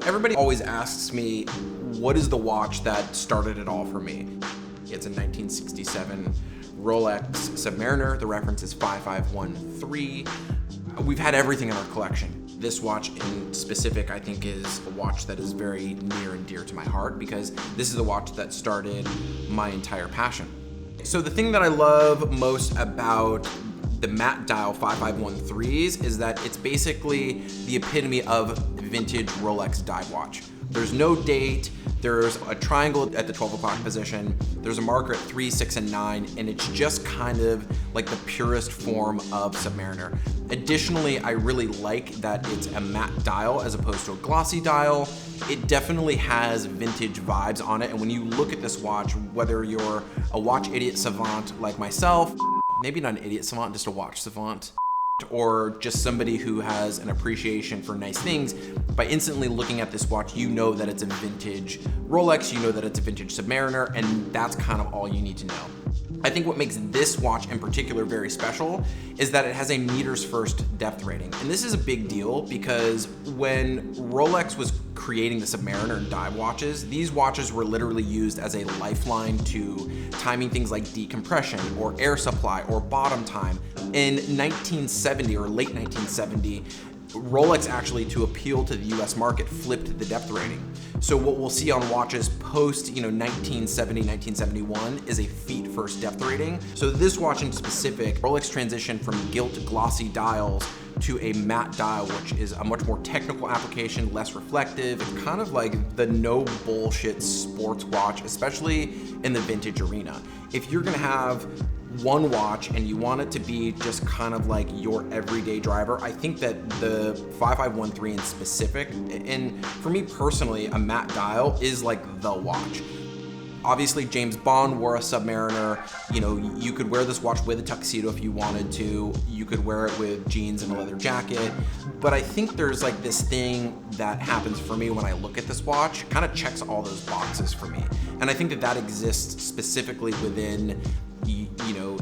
Everybody always asks me, what is the watch that started it all for me? It's a 1967 Rolex Submariner. The reference is 5513. We've had everything in our collection. This watch in specific, I think, is a watch that is very near and dear to my heart because this is a watch that started my entire passion. So the thing that I love most about the matte dial 5513s is that it's basically the epitome of vintage Rolex dive watch. There's no date, there's a triangle at the 12 o'clock position, there's a marker at 3, 6, and 9, and it's just kind of like the purest form of Submariner. Additionally, I really like that it's a matte dial as opposed to a glossy dial. It definitely has vintage vibes on it, and when you look at this watch, whether you're a watch idiot savant like myself, maybe not an idiot savant, just a watch savant, or just somebody who has an appreciation for nice things, by instantly looking at this watch, you know that it's a vintage Rolex, you know that it's a vintage Submariner, and that's kind of all you need to know. I think what makes this watch in particular very special is that it has a meters first depth rating. And this is a big deal because when Rolex was creating the Submariner and dive watches, these watches were literally used as a lifeline to timing things like decompression or air supply or bottom time. In 1970 or late 1970, Rolex actually, to appeal to the US market, flipped the depth rating. So what we'll see on watches post 1970, 1971 is a feet first depth rating. So this watch in specific, Rolex transitioned from gilt glossy dials to a matte dial, which is a much more technical application, less reflective, and kind of like the no bullshit sports watch, especially in the vintage arena. If you're gonna have one watch and you want it to be just kind of like your everyday driver, I think that the 5513 in specific, and for me personally, a matte dial is like the watch. Obviously, James Bond wore a Submariner. You could wear this watch with a tuxedo if you wanted to. You could wear it with jeans and a leather jacket. But I think there's like this thing that happens for me when I look at this watch. It kind of checks all those boxes for me. And I think that exists specifically within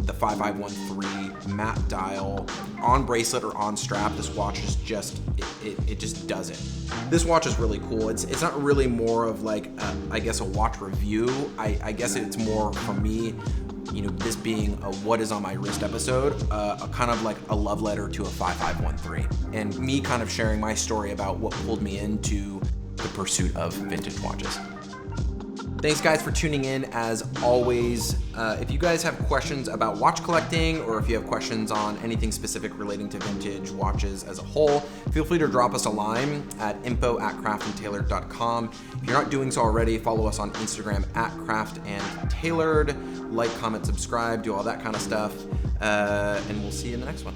the 5513 matte dial on bracelet or on strap. This watch is just, it just does it. This watch is really cool. It's not really more of like, I guess a watch review. I guess it's more for me, this being a what is on my wrist episode, a kind of like a love letter to a 5513 and me kind of sharing my story about what pulled me into the pursuit of vintage watches. Thanks guys for tuning in as always. If you guys have questions about watch collecting or if you have questions on anything specific relating to vintage watches as a whole, feel free to drop us a line at info@craftandtailored.com. If you're not doing so already, follow us on Instagram @craftandtailored. Like, comment, subscribe, do all that kind of stuff. And we'll see you in the next one.